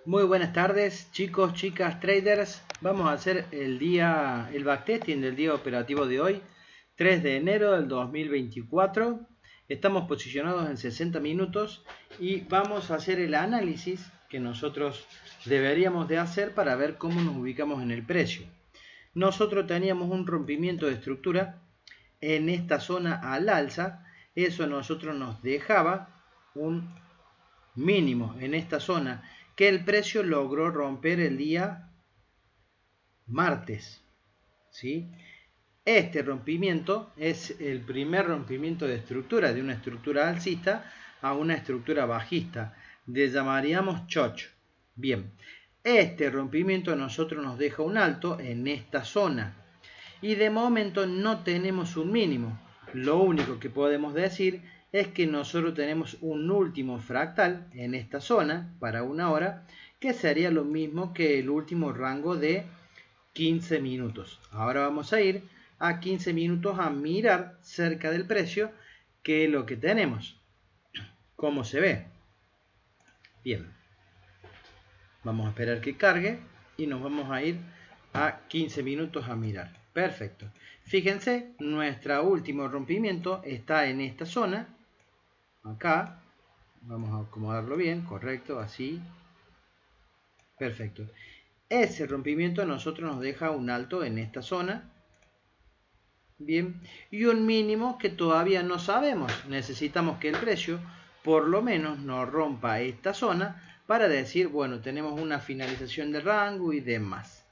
Muy buenas tardes, chicos, chicas, traders. Vamos a hacer el backtesting del día operativo de hoy, 3 de enero del 2024. Estamos posicionados en 60 minutos y vamos a hacer el análisis que nosotros deberíamos de hacer para ver cómo nos ubicamos en el precio. Nosotros teníamos un rompimiento de estructura en esta zona al alza. Eso a nosotros nos dejaba un mínimo en esta zona que el precio logró romper el día martes, ¿sí? Este rompimiento es el primer rompimiento de estructura, de una estructura alcista a una estructura bajista. Le llamaríamos chocho. Bien, este rompimiento a nosotros nos deja un alto en esta zona. Y de momento no tenemos un mínimo. Lo único que podemos decir es que nosotros tenemos un último fractal en esta zona para una hora, que sería lo mismo que el último rango de 15 minutos. Ahora vamos a ir a 15 minutos a mirar cerca del precio qué es lo que tenemos, cómo se ve. Bien, vamos a esperar que cargue y nos vamos a ir a 15 minutos a mirar. Perfecto. Fíjense, nuestro último rompimiento está en esta zona. Acá. Vamos a acomodarlo bien. Correcto. Así. Perfecto. Ese rompimiento a nosotros nos deja un alto en esta zona. Bien. Y un mínimo que todavía no sabemos. Necesitamos que el precio por lo menos nos rompa esta zona para decir, bueno, tenemos una finalización de rango y demás.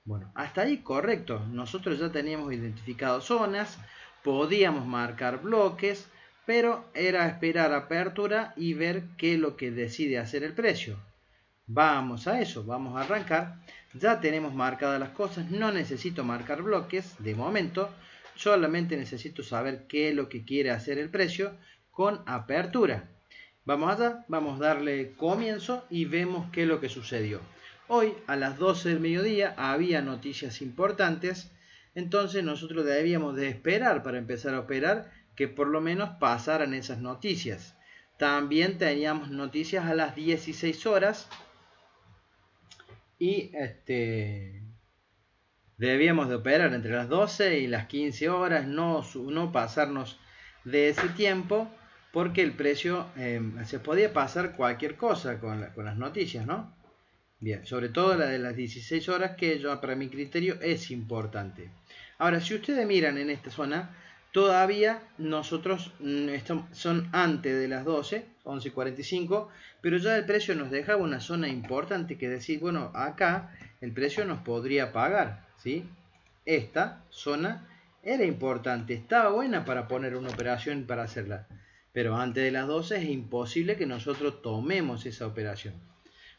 Bueno, hasta ahí correcto. Nosotros ya teníamos identificado zonas, podíamos marcar bloques, pero era esperar apertura y ver qué es lo que decide hacer el precio. Vamos a eso, vamos a arrancar. Ya tenemos marcadas las cosas, no necesito marcar bloques de momento, solamente necesito saber qué es lo que quiere hacer el precio con apertura. Vamos allá, vamos a darle comienzo y vemos qué es lo que sucedió. Hoy a las 12 del mediodía había noticias importantes, entonces nosotros debíamos de esperar para empezar a operar que por lo menos pasaran esas noticias. También teníamos noticias a las 16 horas y debíamos de operar entre las 12 y las 15 horas, no pasarnos de ese tiempo, porque el precio se podía pasar cualquier cosa con las noticias, ¿no? Bien, sobre todo la de las 16 horas, que yo, para mi criterio es importante. Ahora, si ustedes miran en esta zona, todavía nosotros son antes de las 12, 11:45, pero ya el precio nos dejaba una zona importante que decir, bueno, acá el precio nos podría pagar, ¿sí? Esta zona era importante, estaba buena para poner una operación para hacerla, pero antes de las 12 es imposible que nosotros tomemos esa operación.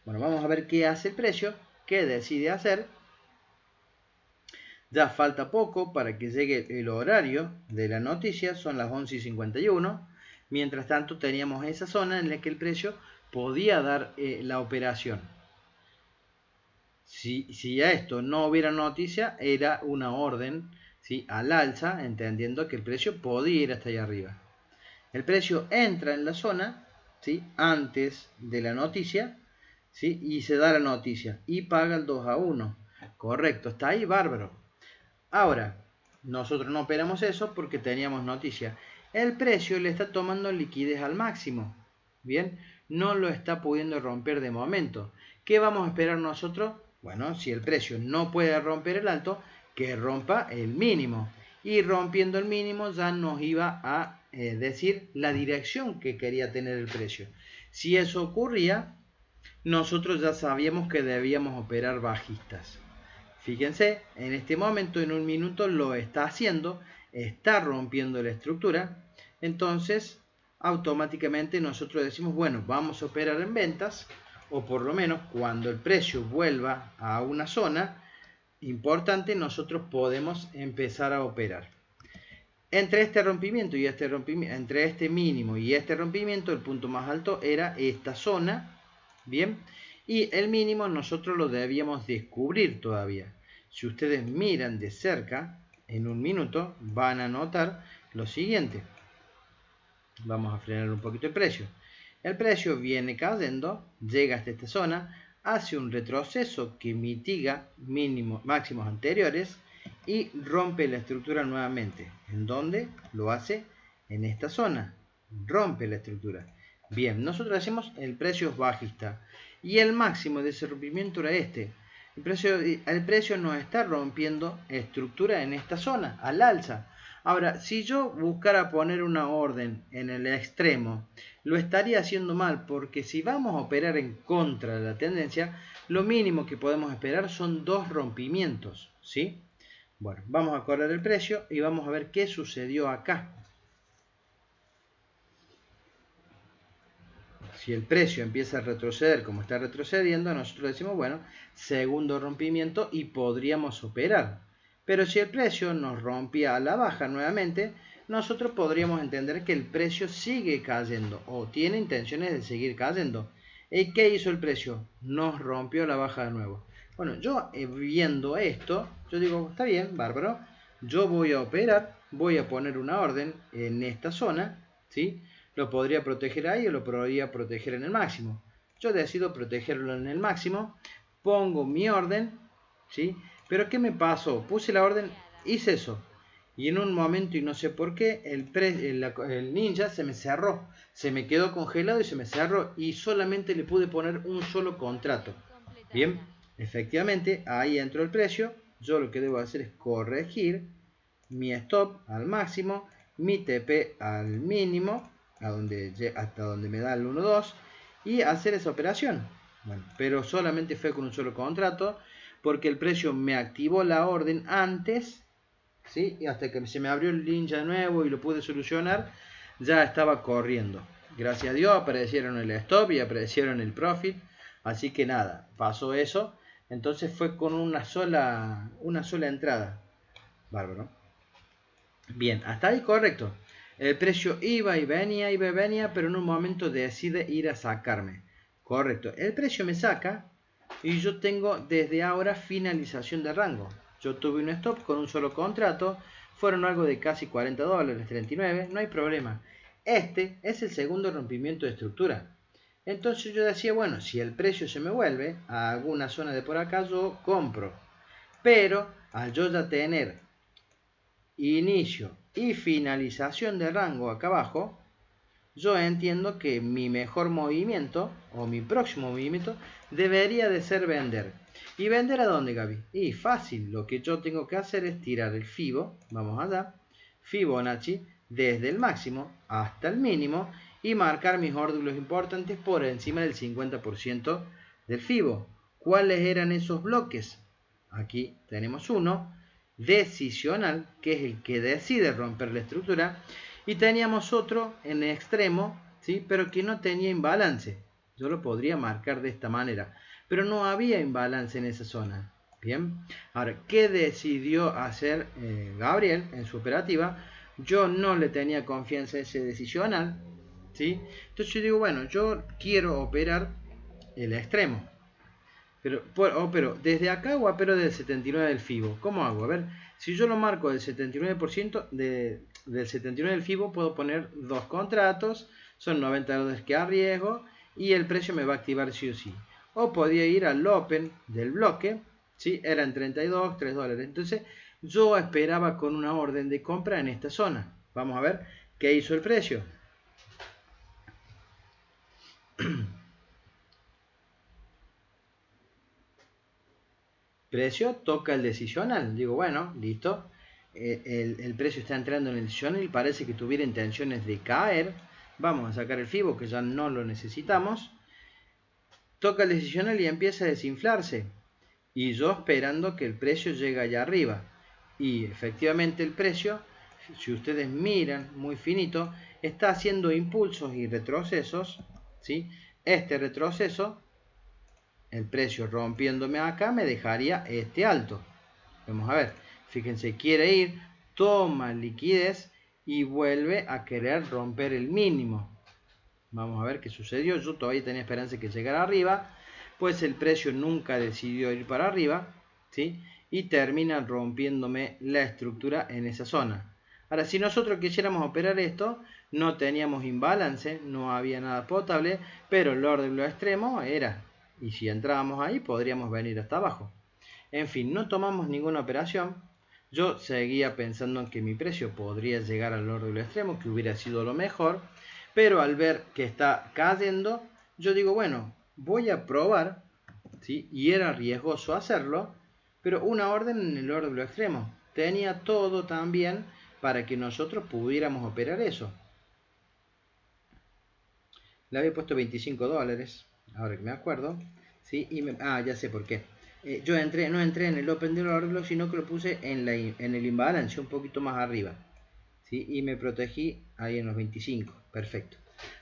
Bueno, vamos a ver qué hace el precio, qué decide hacer. Ya falta poco para que llegue el horario de la noticia, son las 11:51. Mientras tanto teníamos esa zona en la que el precio podía dar la operación. Si a esto no hubiera noticia, era una orden, ¿sí?, al alza, entendiendo que el precio podía ir hasta allá arriba. El precio entra en la zona, ¿sí?, antes de la noticia, ¿sí?, y se da la noticia y paga el 2-1. Correcto, está ahí bárbaro. Ahora, nosotros no operamos eso porque teníamos noticia. El precio le está tomando liquidez al máximo. Bien, no lo está pudiendo romper de momento. ¿Qué vamos a esperar nosotros? Bueno, si el precio no puede romper el alto, que rompa el mínimo. Y rompiendo el mínimo ya nos iba a decir la dirección que quería tener el precio. Si eso ocurría, nosotros ya sabíamos que debíamos operar bajistas. Fíjense, en este momento, en un minuto, lo está haciendo, está rompiendo la estructura. Entonces, automáticamente nosotros decimos, bueno, vamos a operar en ventas, o por lo menos cuando el precio vuelva a una zona importante, nosotros podemos empezar a operar. Entre este rompimiento y este rompimiento, entre este mínimo y este rompimiento, el punto más alto era esta zona, ¿bien? Y el mínimo nosotros lo debíamos descubrir todavía. Si ustedes miran de cerca, en un minuto, van a notar lo siguiente. Vamos a frenar un poquito el precio. El precio viene cayendo, llega hasta esta zona, hace un retroceso que mitiga máximos anteriores y rompe la estructura nuevamente. ¿En dónde? Lo hace en esta zona. Rompe la estructura. Bien, nosotros decimos el precio es bajista. Y el máximo de ese rompimiento era este. El precio nos está rompiendo estructura en esta zona, al alza. Ahora, si yo buscara poner una orden en el extremo, lo estaría haciendo mal, porque si vamos a operar en contra de la tendencia, lo mínimo que podemos esperar son 2 rompimientos, ¿sí? Bueno, vamos a correr el precio y vamos a ver qué sucedió acá. Si el precio empieza a retroceder como está retrocediendo, nosotros decimos, bueno, segundo rompimiento y podríamos operar. Pero si el precio nos rompía a la baja nuevamente, nosotros podríamos entender que el precio sigue cayendo o tiene intenciones de seguir cayendo. ¿Y qué hizo el precio? Nos rompió la baja de nuevo. Bueno, yo viendo esto, yo digo, está bien, bárbaro, yo voy a operar, voy a poner una orden en esta zona, ¿sí? Lo podría proteger ahí o lo podría proteger en el máximo. Yo decido protegerlo en el máximo, pongo mi orden, ¿sí? Pero ¿qué me pasó? Puse la orden, hice eso. Y en un momento, y no sé por qué, el ninja se me cerró. Se me quedó congelado y se me cerró. Y solamente le pude poner un solo contrato. Bien, efectivamente, ahí entró el precio. Yo lo que debo hacer es corregir mi stop al máximo, mi TP al mínimo, hasta donde me da el 1-2, y hacer esa operación. Bueno, pero solamente fue con un solo contrato, porque el precio me activó la orden antes, ¿sí? Y hasta que se me abrió el ninja nuevo y lo pude solucionar, ya estaba corriendo. Gracias a Dios aparecieron el stop y aparecieron el profit, así que nada, pasó eso. Entonces fue con una sola entrada. Bárbaro. Bien, hasta ahí correcto. El precio iba y venía, pero en un momento decide ir a sacarme. Correcto. El precio me saca y yo tengo desde ahora finalización de rango. Yo tuve un stop con un solo contrato. Fueron algo de casi $40, 39. No hay problema. Este es el segundo rompimiento de estructura. Entonces yo decía, bueno, si el precio se me vuelve a alguna zona de por acá, yo compro. Pero al yo ya tener inicio y finalización de rango acá abajo, yo entiendo que mi mejor movimiento o mi próximo movimiento debería de ser vender. ¿Y vender a dónde, Gaby? Y fácil, lo que yo tengo que hacer es tirar el Fibo, vamos allá, Fibonacci, desde el máximo hasta el mínimo y marcar mis órdenes importantes por encima del 50% del Fibo. ¿Cuáles eran esos bloques? Aquí tenemos uno, decisional, que es el que decide romper la estructura, y teníamos otro en el extremo, ¿sí? Pero que no tenía imbalance. Yo lo podría marcar de esta manera, pero no había imbalance en esa zona. Bien, ahora, ¿qué decidió hacer Gabriel en su operativa? Yo no le tenía confianza a ese decisional, ¿sí? Entonces yo digo, bueno, yo quiero operar el extremo. Pero desde acá o pero del 79 del FIBO. ¿Cómo hago? A ver, si yo lo marco del 79% del 79 del FIBO, puedo poner dos contratos, son $90 que arriesgo y el precio me va a activar sí o sí. O podía ir al open del bloque, ¿sí? Eran 32, $3. Entonces yo esperaba con una orden de compra en esta zona. Vamos a ver qué hizo el precio. Precio, toca el decisional. Digo, bueno, listo. El precio está entrando en el decisional y parece que tuviera intenciones de caer. Vamos a sacar el FIBO, que ya no lo necesitamos. Toca el decisional y empieza a desinflarse. Y yo esperando que el precio llegue allá arriba. Y efectivamente el precio, si ustedes miran muy finito, está haciendo impulsos y retrocesos, ¿sí? Este retroceso, el precio rompiéndome acá, me dejaría este alto. Vamos a ver, fíjense, quiere ir, toma liquidez y vuelve a querer romper el mínimo. Vamos a ver qué sucedió. Yo todavía tenía esperanza de que llegara arriba, pues el precio nunca decidió ir para arriba, ¿sí? Y termina rompiéndome la estructura en esa zona. Ahora, si nosotros quisiéramos operar esto, no teníamos imbalance, no había nada potable, pero el orden de lo extremo era y si entrábamos ahí podríamos venir hasta abajo. En fin, no tomamos ninguna operación. Yo seguía pensando en que mi precio podría llegar al orden extremo, que hubiera sido lo mejor, pero al ver que está cayendo, yo digo, bueno, voy a probar, ¿sí? Y era riesgoso hacerlo, pero una orden en el orden extremo. Tenía todo también para que nosotros pudiéramos operar eso. Le había puesto $25, ahora que me acuerdo, ¿sí? Ya sé por qué. Yo no entré en el Open del Orglo, sino que lo puse en el imbalance, un poquito más arriba, ¿sí? Y me protegí ahí en los 25, perfecto.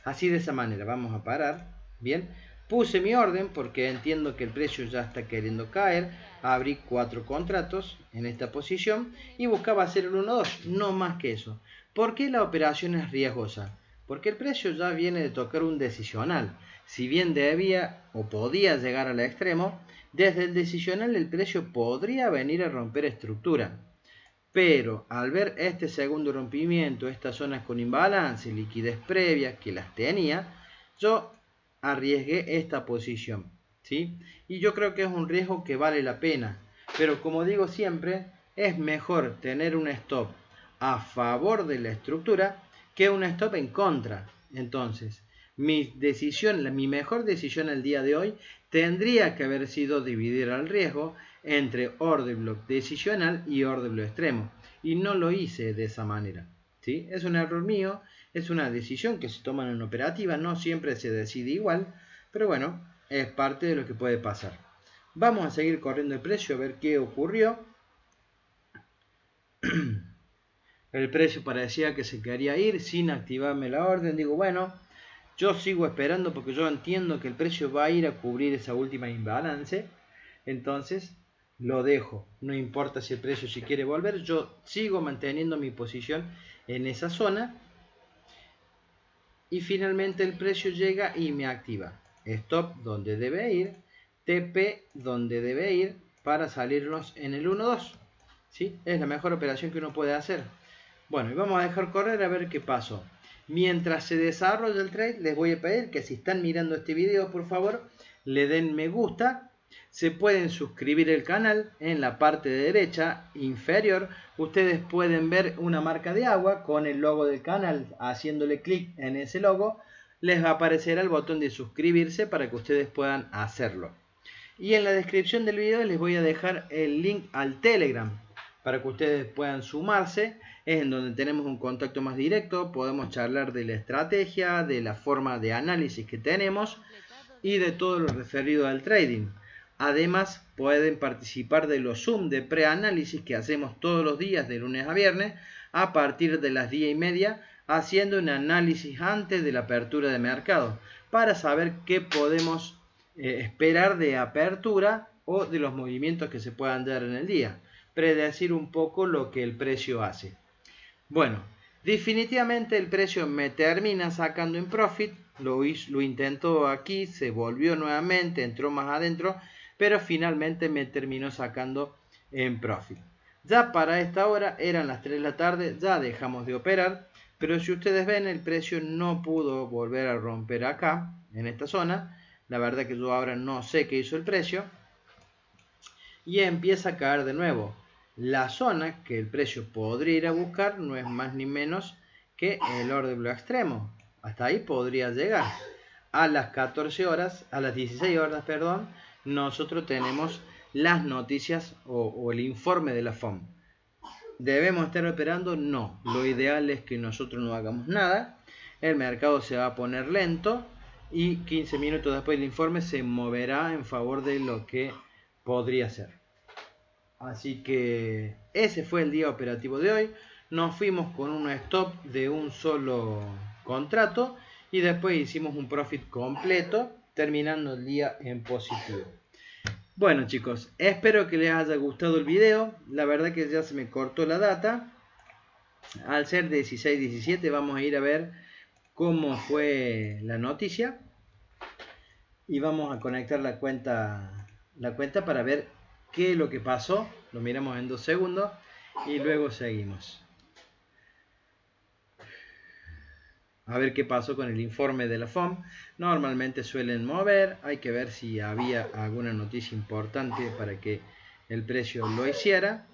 Así de esa manera, vamos a parar, bien. Puse mi orden porque entiendo que el precio ya está queriendo caer. Abrí 4 contratos en esta posición y buscaba hacer el 1-2, no más que eso. ¿Por qué la operación es riesgosa? Porque el precio ya viene de tocar un decisional. Si bien debía o podía llegar al extremo, desde el decisional el precio podría venir a romper estructura. Pero al ver este segundo rompimiento, estas zonas con imbalance, liquidez previa que las tenía, yo arriesgué esta posición, ¿sí? Y yo creo que es un riesgo que vale la pena. Pero como digo siempre, es mejor tener un stop a favor de la estructura que un stop en contra. Entonces, mi mejor decisión el día de hoy tendría que haber sido dividir el riesgo entre order block decisional y order block extremo, y no lo hice de esa manera, ¿sí? Es un error mío, es una decisión que se toma en operativa, no siempre se decide igual, pero bueno, es parte de lo que puede pasar. Vamos a seguir corriendo el precio a ver qué ocurrió. El precio parecía que se quería ir sin activarme la orden. Digo, bueno, yo sigo esperando porque yo entiendo que el precio va a ir a cubrir esa última imbalance. Entonces lo dejo. No importa si el precio si quiere volver. Yo sigo manteniendo mi posición en esa zona. Y finalmente el precio llega y me activa. Stop donde debe ir. TP donde debe ir para salirnos en el 1-2. ¿Sí? Es la mejor operación que uno puede hacer. Bueno, y vamos a dejar correr a ver qué pasó. Mientras se desarrolla el trade, les voy a pedir que si están mirando este video, por favor, le den me gusta. Se pueden suscribir al canal. En la parte derecha inferior, ustedes pueden ver una marca de agua con el logo del canal. Haciéndole clic en ese logo, les va a aparecer el botón de suscribirse para que ustedes puedan hacerlo. Y en la descripción del video les voy a dejar el link al Telegram para que ustedes puedan sumarse. Es en donde tenemos un contacto más directo, podemos charlar de la estrategia, de la forma de análisis que tenemos y de todo lo referido al trading. Además, pueden participar de los Zoom de preanálisis que hacemos todos los días de lunes a viernes a partir de las 10:30, haciendo un análisis antes de la apertura de mercado para saber qué podemos esperar de apertura o de los movimientos que se puedan dar en el día, predecir un poco lo que el precio hace. Bueno, definitivamente el precio me termina sacando en profit, lo intentó aquí, se volvió nuevamente, entró más adentro, pero finalmente me terminó sacando en profit. Ya para esta hora eran las 3 de la tarde, ya dejamos de operar, pero si ustedes ven el precio no pudo volver a romper acá, en esta zona. La verdad que yo ahora no sé qué hizo el precio y empieza a caer de nuevo. La zona que el precio podría ir a buscar no es más ni menos que el orden block extremo. Hasta ahí podría llegar. A las 14 horas, a las 16 horas, perdón, nosotros tenemos las noticias o el informe de la FOM. ¿Debemos estar operando? No. Lo ideal es que nosotros no hagamos nada. El mercado se va a poner lento y 15 minutos después del informe se moverá en favor de lo que podría ser. Así que ese fue el día operativo de hoy. Nos fuimos con un stop de un solo contrato y después hicimos un profit completo, terminando el día en positivo. Bueno chicos, espero que les haya gustado el video. La verdad que ya se me cortó la data. Al ser 16-17 vamos a ir a ver cómo fue la noticia. Y vamos a conectar la cuenta para ver qué es lo que pasó. Lo miramos en 2 segundos y luego seguimos. a ver qué pasó con el informe de la FOM. Normalmente suelen mover, hay que ver si había alguna noticia importante para que el precio lo hiciera.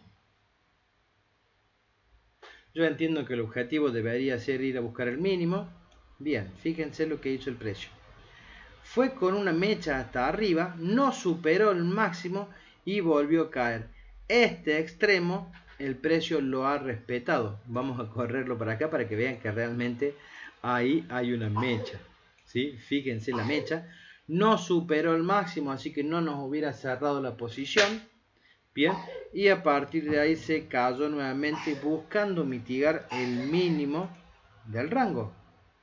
Yo entiendo que el objetivo debería ser ir a buscar el mínimo. Bien, fíjense lo que hizo el precio. Fue con una mecha hasta arriba, no superó el máximo y volvió a caer. Este extremo el precio lo ha respetado. Vamos a correrlo para acá para que vean que realmente ahí hay una mecha. ¿Sí? Fíjense la mecha. No superó el máximo, así que no nos hubiera cerrado la posición. Bien, y a partir de ahí se cayó nuevamente buscando mitigar el mínimo del rango,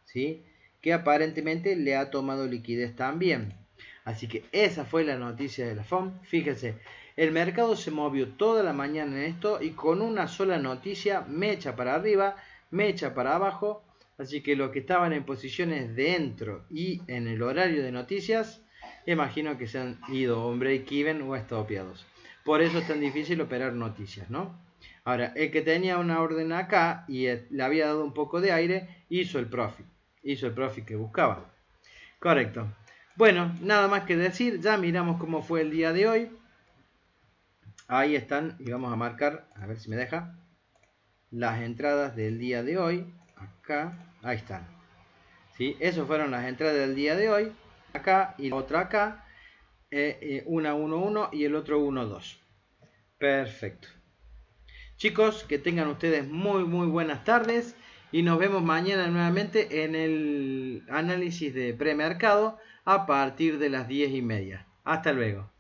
¿sí? Que aparentemente le ha tomado liquidez también. Así que esa fue la noticia de la FOM. Fíjense, el mercado se movió toda la mañana en esto y con una sola noticia, mecha para arriba, mecha para abajo. Así que los que estaban en posiciones dentro y en el horario de noticias, imagino que se han ido o en break-even o estopeados. Por eso es tan difícil operar noticias, ¿no? Ahora, el que tenía una orden acá y le había dado un poco de aire, hizo el profit. Hizo el profit que buscaba. Correcto. Bueno, nada más que decir. Ya miramos cómo fue el día de hoy. Ahí están. Y vamos a marcar, a ver si me deja, las entradas del día de hoy. Acá. Ahí están. ¿Sí? Esas fueron las entradas del día de hoy. Acá y la otra acá. Una 1-1 y el otro 1-2. Perfecto. Chicos, que tengan ustedes muy buenas tardes y nos vemos mañana nuevamente en el análisis de premercado a partir de las 10:30. Hasta luego.